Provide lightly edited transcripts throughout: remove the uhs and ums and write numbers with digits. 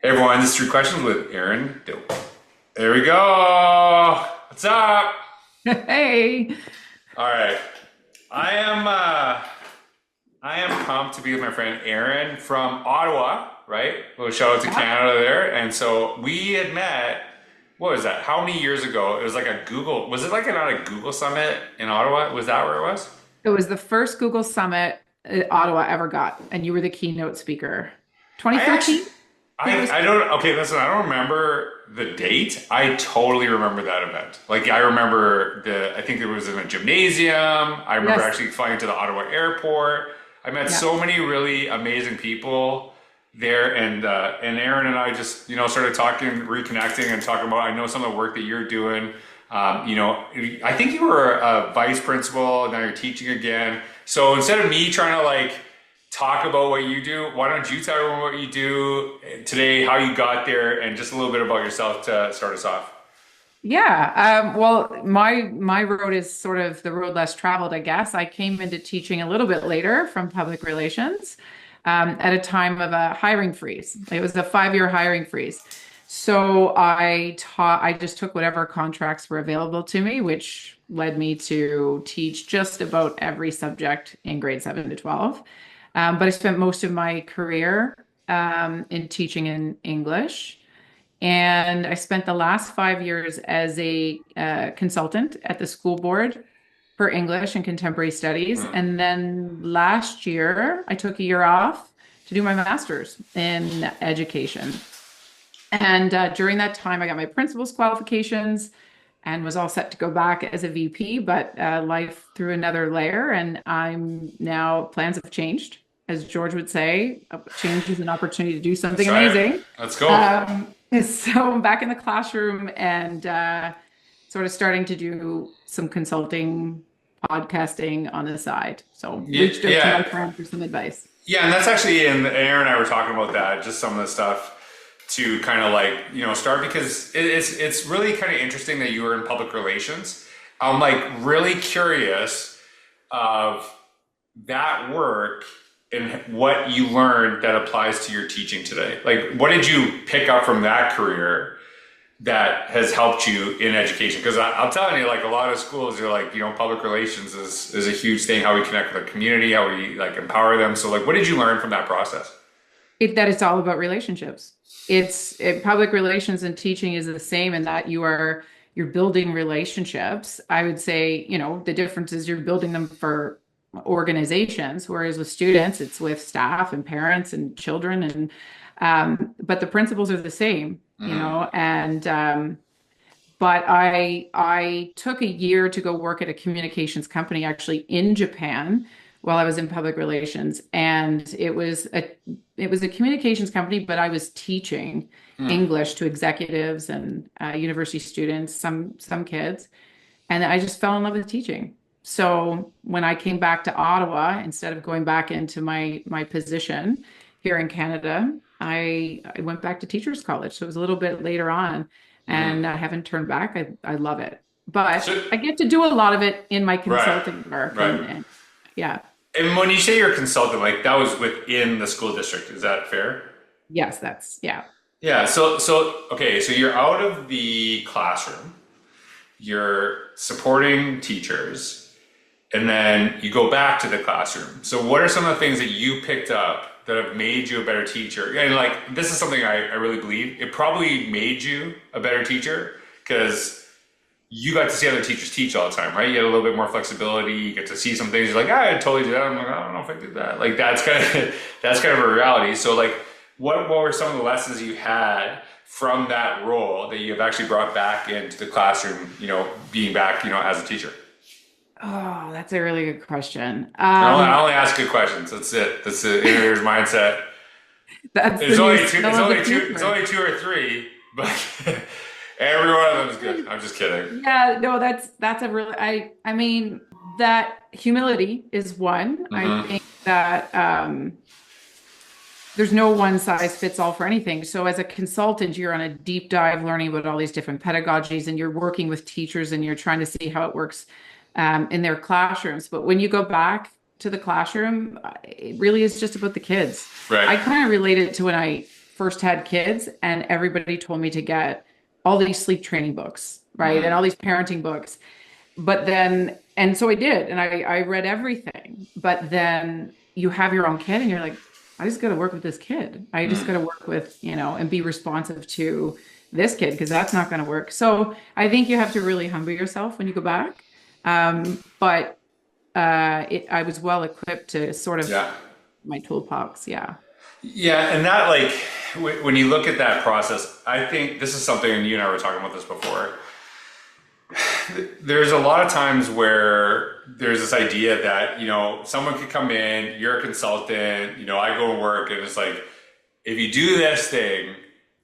Hey everyone, this is Three Questions with Erin Doak. There we go. What's up? Hey. All right. I am uh I am pumped to be with my friend Erin from Ottawa, right? A little shout out to Yeah. Canada there. And so we had met, what was that? How many years ago? It was like a Google, was it like not a Google Summit in Ottawa? Was that where it was? It was the first Google Summit Ottawa ever got, and you were the keynote speaker. I actually 2013, I think it was. I don't okay, listen, I don't remember the date. I totally remember that event. Like I remember I think it was in a gymnasium. I remember Yes. actually flying to the Ottawa airport. I met Yeah. so many really amazing people there and Aaron and I just, started talking, reconnecting and talking about I know some of the work that you're doing. I think you were a vice principal, now you're teaching again. So instead of me trying to talk about what you do, why don't you tell everyone what you do today, how you got there, and just a little bit about yourself to start us off? Yeah. Well, my road is sort of the road less traveled, I guess. I came into teaching a little bit later from public relations, at a time of a hiring freeze. It was a 5-year hiring freeze. So I just took whatever contracts were available to me, which led me to teach just about every subject in grade 7 to 12. But I spent most of my career in teaching in English. And I spent the last 5 years as a consultant at the school board for English and contemporary studies. Hmm. And then last year, I took a year off to do my master's in education. And during that time, I got my principal's qualifications and was all set to go back as a VP, but life threw another layer, and I'm now, plans have changed. As George would say, change is an opportunity to do That's something right. amazing. Let's go. So I'm back in the classroom and sort of starting to do some consulting, podcasting on the side. So Yeah, reached out to my yeah. friend for some advice. Yeah, and that's actually, and Aaron and I were talking about that, just some of the stuff to kind of start because it's really kind of interesting that you were in public relations. I'm like really curious of that work and what you learned that applies to your teaching today. Like, what did you pick up from that career that has helped you in education? Because I'm telling you, like a lot of schools, you're like, public relations is a huge thing. How we connect with the community, how we empower them. So, what did you learn from that process? That it's all about relationships. Public relations and teaching is the same in that you're building relationships. I would say, the difference is you're building them for organizations, whereas with students, it's with staff and parents and children, and but the principles are the same, Hmm. and but I took a year to go work at a communications company actually in Japan while I was in public relations, and it was a communications company, but I was teaching Hmm. English to executives and university students, some kids, and I just fell in love with teaching. So when I came back to Ottawa, instead of going back into my position here in Canada, I went back to teachers college. So it was a little bit later on, Hmm. and I haven't turned back. I love it, but So, I get to do a lot of it in my right, consulting work, right. and yeah, And when you say you're a consultant, that was within the school district, is that fair? yes, that's yeah. Yeah. So okay. So you're out of the classroom. You're supporting teachers, and then you go back to the classroom. So what are some of the things that you picked up that have made you a better teacher? And this is something I really believe. It probably made you a better teacher because you got to see other teachers teach all the time, right? You had a little bit more flexibility. You get to see some things. You're like, I totally do that. I'm like, I don't know if I did that. Like that's kind of that's kind of a reality. So what were some of the lessons you had from that role that you have actually brought back into the classroom? Being back, as a teacher. Oh, that's a really good question. I only ask good questions. That's it. That's the innovator's mindset. That's the It's new only two. skill It's of the only two. It's future. only two or three, but every one of them is good. I'm just kidding. Yeah, no, that's a really I mean that humility is one. I Hmm. think that there's no one size fits all for anything. So as a consultant, you're on a deep dive learning about all these different pedagogies, and you're working with teachers and you're trying to see how it works in their classrooms. But when you go back to the classroom, it really is just about the kids. Right. I kind of relate it to when I first had kids, and everybody told me to get all these sleep training books, right? And Mhm. all these parenting books. But then, and so I did, and I read everything. But then you have your own kid, and you're like, I just got to work with this kid. I just got to Mhm. work with, and be responsive to this kid because that's not going to work. So I think you have to really humble yourself when you go back. But I was well equipped to sort of Yeah. my toolbox. Yeah. Yeah, and that like when you look at that process, I think this is something, and you and I were talking about this before. There's a lot of times where there's this idea that, someone could come in, you're a consultant, I go and work, and it's like, if you do this thing,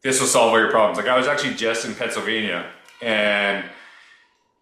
this will solve all your problems. Like I was actually just in Pennsylvania, and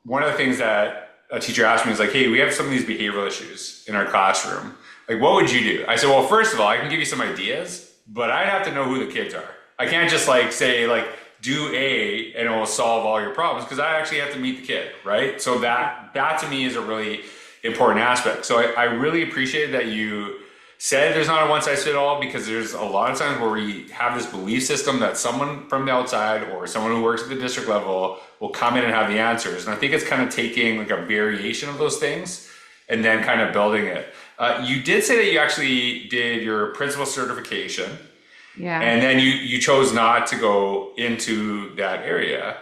one of the things that a teacher asked me is like, hey, we have some of these behavioral issues in our classroom. Like, what would you do? I said, well, first of all, I can give you some ideas, but I'd have to know who the kids are. I can't just like say like, do A and it will solve all your problems, because I actually have to meet the kid, right? So that to me is a really important aspect. So I really appreciate that you said there's not a one size fit all, because there's a lot of times where we have this belief system that someone from the outside or someone who works at the district level will come in and have the answers. And I think it's kind of taking like a variation of those things and then kind of building it. You did say that you actually did your principal certification, Yeah. and then you chose not to go into that area.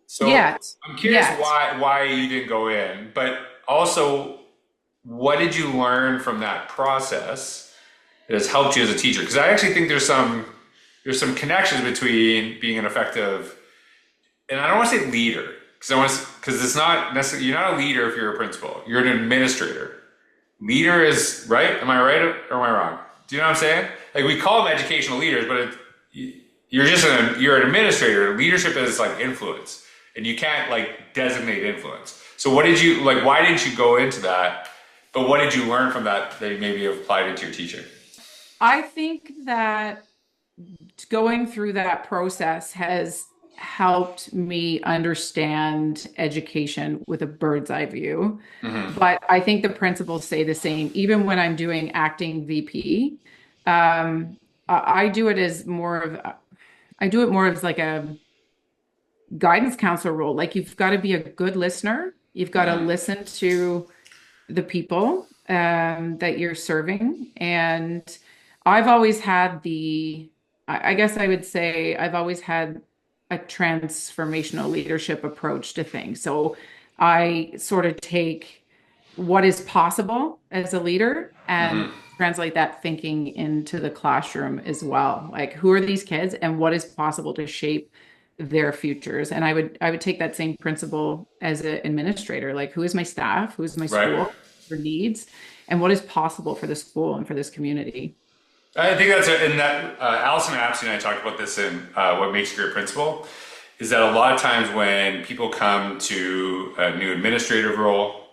So Yet. I'm curious Yet. why you didn't go in, but also what did you learn from that process that has helped you as a teacher? Because I actually think there's some connections between being an effective, and I don't want to say leader, because it's not necessarily, you're not a leader if you're a principal. You're an administrator. Leader is right. Am I right or am I wrong? Do you know what I'm saying? Like we call them educational leaders, but you're an administrator. Leadership is like influence, and you can't like designate influence. So what did you like? Why didn't you go into that? But what did you learn from that you maybe have applied into your teaching? I think that going through that process has helped me understand education with a bird's eye view. Hmm. But I think the principles stay the same. Even when I'm doing acting VP, I do it as more of, I do it more as like a guidance counselor role. Like you've got to be a good listener. You've got to Hmm. listen to the people that you're serving. And I've always had I guess I would say I've always had a transformational leadership approach to things. So I sort of take what is possible as a leader and Hmm. translate that thinking into the classroom as well. Like who are these kids and what is possible to shape their futures? And I would take that same principle as an administrator. Like who is my staff? Who is my Right. school? Their needs and what is possible for the school and for this community. I think and that Allison Apsey and I talked about this in What Makes a Great Principal, is that a lot of times when people come to a new administrative role,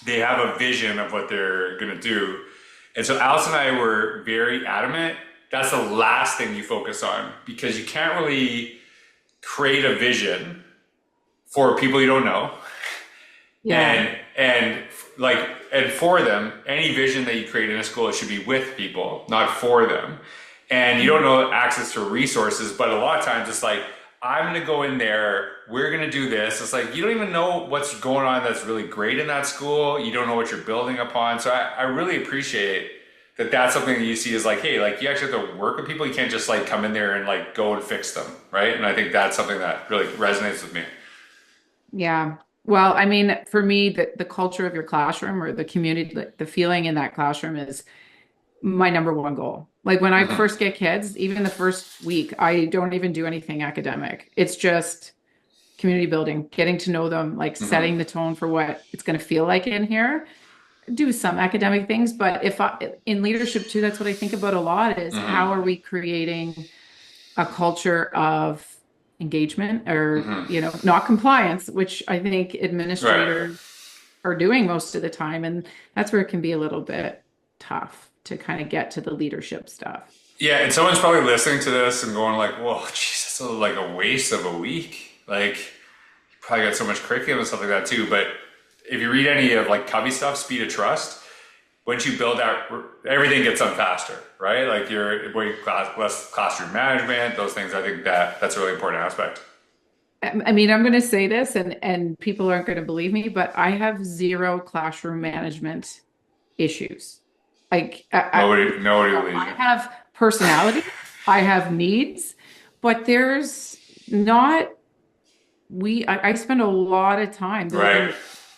they have a vision of what they're going to do. And so Alice and I were very adamant. That's the last thing you focus on, because you can't really create a vision for people you don't know. Yeah. And for them, any vision that you create in a school, it should be with people, not for them. And you don't know access to resources, but a lot of times it's like, I'm going to go in there, we're going to do this. It's like, you don't even know what's going on that's really great in that school. You don't know what you're building upon. So I really appreciate that that's something that you see is like, hey, like you actually have to work with people. You can't just like come in there and like go and fix them, right? And I think that's something that really resonates with me. Yeah. Well, I mean, for me, the culture of your classroom or the community, the feeling in that classroom is my number one goal. Like when I Hmm. first get kids, even the first week, I don't even do anything academic. It's just community building, getting to know them, like Hmm. setting the tone for what it's going to feel like in here. Do some academic things, but if in leadership too, that's what I think about a lot is how Hmm. are we creating a culture of engagement or, Hmm. not compliance, which I think Right. administrators are doing most of the time. And that's where it can be a little bit tough to kind of get to the leadership stuff. Yeah, and someone's probably listening to this and going like, "Whoa, jeez, that's like a waste of a week." Like, you probably got so much curriculum and stuff like that too. But if you read any of like Covey stuff, Speed of Trust, once you build that, everything gets done faster, right? Like less classroom management, those things. I think that's a really important aspect. I mean, I'm going to say this and people aren't going to believe me, but I have zero classroom management issues. Like Nobody believes I you. have personality, I have needs, but there's not I spend a lot of time building Right.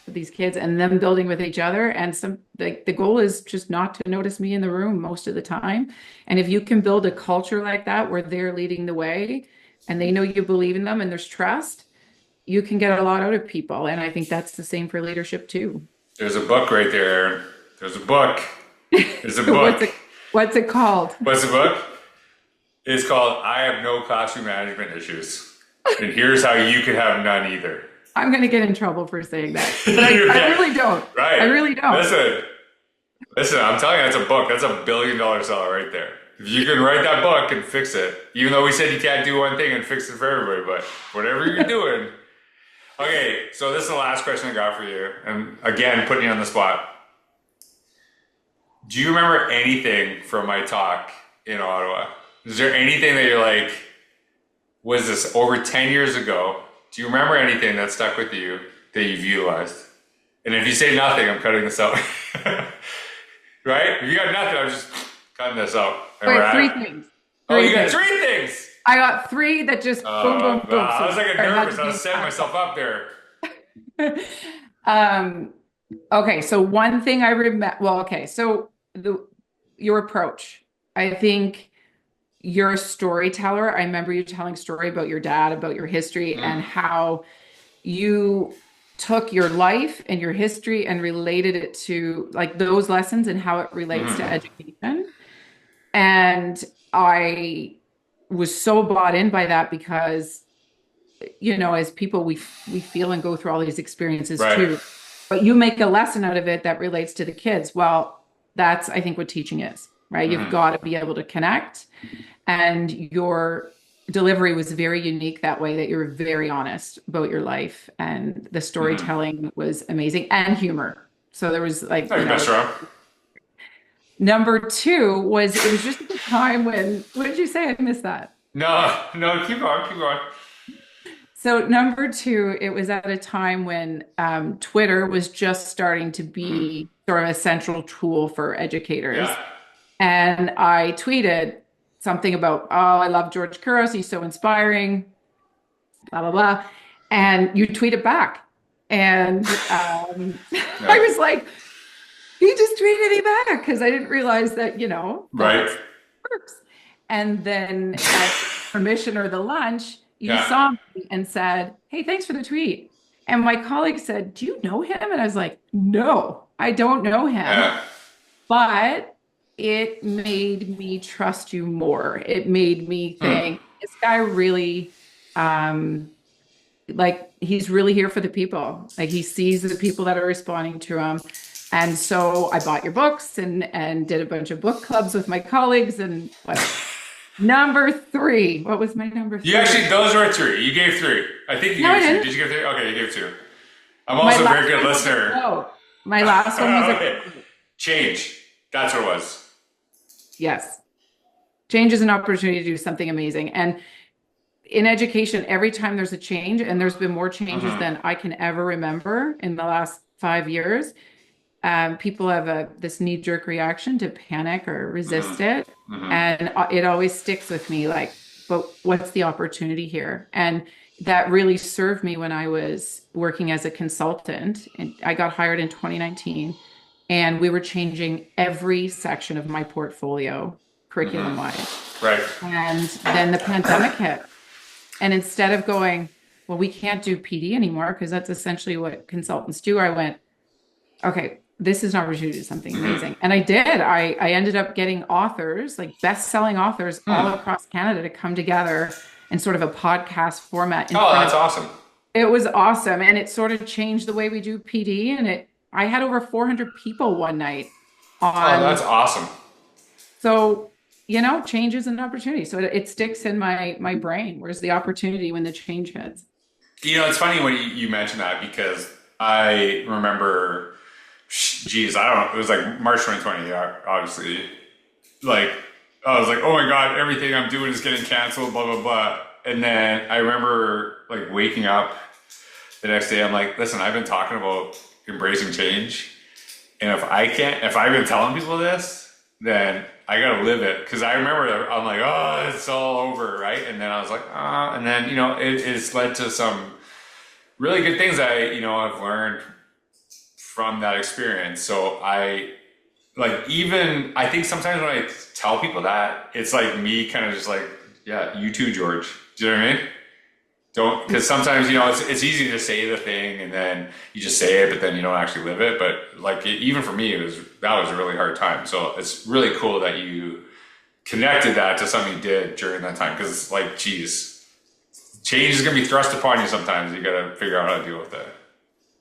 with these kids and them building with each other. And the goal is just not to notice me in the room most of the time. And if you can build a culture like that where they're leading the way and they know you believe in them and there's trust, you can get a lot out of people. And I think that's the same for leadership too. There's a book right there, Erin. There's a book. There's a book. What's it called? What's the book? It's called I Have No Classroom Management Issues. And here's how you could have none either. I'm going to get in trouble for saying that. But I really don't. Right. I really don't. Listen, I'm telling you, that's a book. That's $1 billion seller right there. If you can write that book and fix it, even though we said you can't do one thing and fix it for everybody, but whatever you're doing. Okay, so this is the last question I got for you. And again, putting you on the spot. Do you remember anything from my talk in Ottawa? Is there anything that you're like, was this over 10 years ago? Do you remember anything that stuck with you that you've utilized? And if you say nothing, I'm cutting this out. Right? If you got nothing, I'm just cutting this out. Wait, three things. Oh, you got 3 things. I got 3 that just boom, boom, boom. I was like nervous. I was setting myself up there. Okay, so one thing I remember. Well, okay, so your approach. I think you're a storyteller. I remember you telling a story about your dad, about your history, and how you took your life and your history and related it to like those lessons and how it relates to education. And I was so bought in by that because, you know, as people, we feel and go through all these experiences too. But you make a lesson out of it that relates to the kids. Well, that's, I think, what teaching is, right? You've got to be able to connect. And your delivery was very unique that way, that you were very honest about your life. And the storytelling was amazing, and humor. So there was like, number 2 was, it was just at the time when, what did you say? I missed that. No, keep going. So number 2, it was at a time when Twitter was just starting to be sort of a central tool for educators. Yeah. And I tweeted something about, oh, I love George Couros. He's so inspiring, blah, blah, blah. And you tweeted back. And I was like, he just tweeted me back because I didn't realize that, you know, that works. And then at permission or the lunch, you saw me and said, hey, thanks for the tweet. And my colleague said, do you know him? And I was like, no, I don't know him. But it made me trust you more. It made me think, this guy really, like, he's really here for the people. Like, he sees the people that are responding to him. And so I bought your books and did a bunch of book clubs with my colleagues and whatever. Number 3. What was my number 3? You actually, those were 3. You gave 3. I think you gave 2. Did you give 3? Okay, you gave 2. I'm also a very good listener. My last one was okay. Change. That's what it was. Yes. Change is an opportunity to do something amazing. And in education, every time there's a change, and there's been more changes than I can ever remember in the last 5 years, people have this knee-jerk reaction to panic or resist it. And it always sticks with me, like, but what's the opportunity here? And that really served me when I was working as a consultant. And I got hired in 2019, and we were changing every section of my portfolio curriculum-wise. Right. And then the pandemic hit. And instead of going, well, we can't do PD anymore, because that's essentially what consultants do, I went, okay, this is an opportunity to do something amazing. And I did. I ended up getting authors, like best-selling authors all across Canada, to come together in sort of a podcast format. That's awesome. It was awesome. And it sort of changed the way we do PD. And I had over 400 people one night on. Oh, that's awesome. So, you know, change is an opportunity. So it sticks in my brain. Where's the opportunity when the change hits? You know, it's funny when you mention that, because I remember geez, I don't know. It was like March 2020, yeah, obviously. Like, I was like, oh my God, everything I'm doing is getting canceled, blah, blah, blah. And then I remember like waking up the next day, I'm like, listen, I've been talking about embracing change. And if I've been telling people this, then I gotta live it. Cause I remember I'm like, oh, it's all over, right? And then I was like, and then, it's led to some really good things I've learned from that experience. So I think sometimes when I tell people that, it's like me kind of just like, yeah, you too, George. Do you know what I mean? Don't, because sometimes, it's easy to say the thing and then you just say it, but then you don't actually live it. But like, even for me, that was a really hard time. So it's really cool that you connected that to something you did during that time. Cause like, geez, change is going to be thrust upon you sometimes. You got to figure out how to deal with it.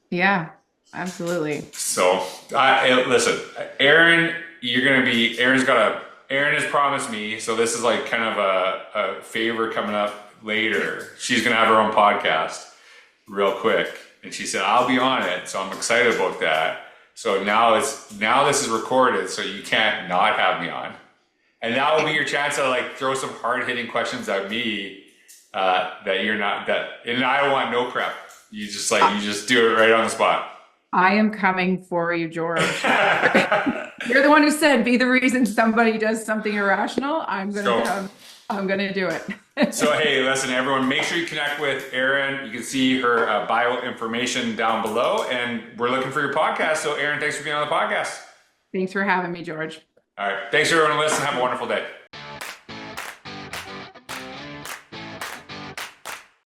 Yeah, absolutely. So listen, Erin, Erin has promised me. So this is like kind of a favor coming up later. She's going to have her own podcast real quick. And she said, I'll be on it. So I'm excited about that. So now this is recorded. So you can't not have me on. And that will be your chance to like throw some hard hitting questions at me, and I don't want no prep. You just do it right on the spot. I am coming for you, George. You're the one who said, be the reason somebody does something irrational. I'm gonna do it. So hey, listen, everyone, make sure you connect with Erin. You can see her bio information down below, and we're looking for your podcast. So Erin, thanks for being on the podcast. Thanks for having me, George. All right. Thanks everyone for listening. Have a wonderful day.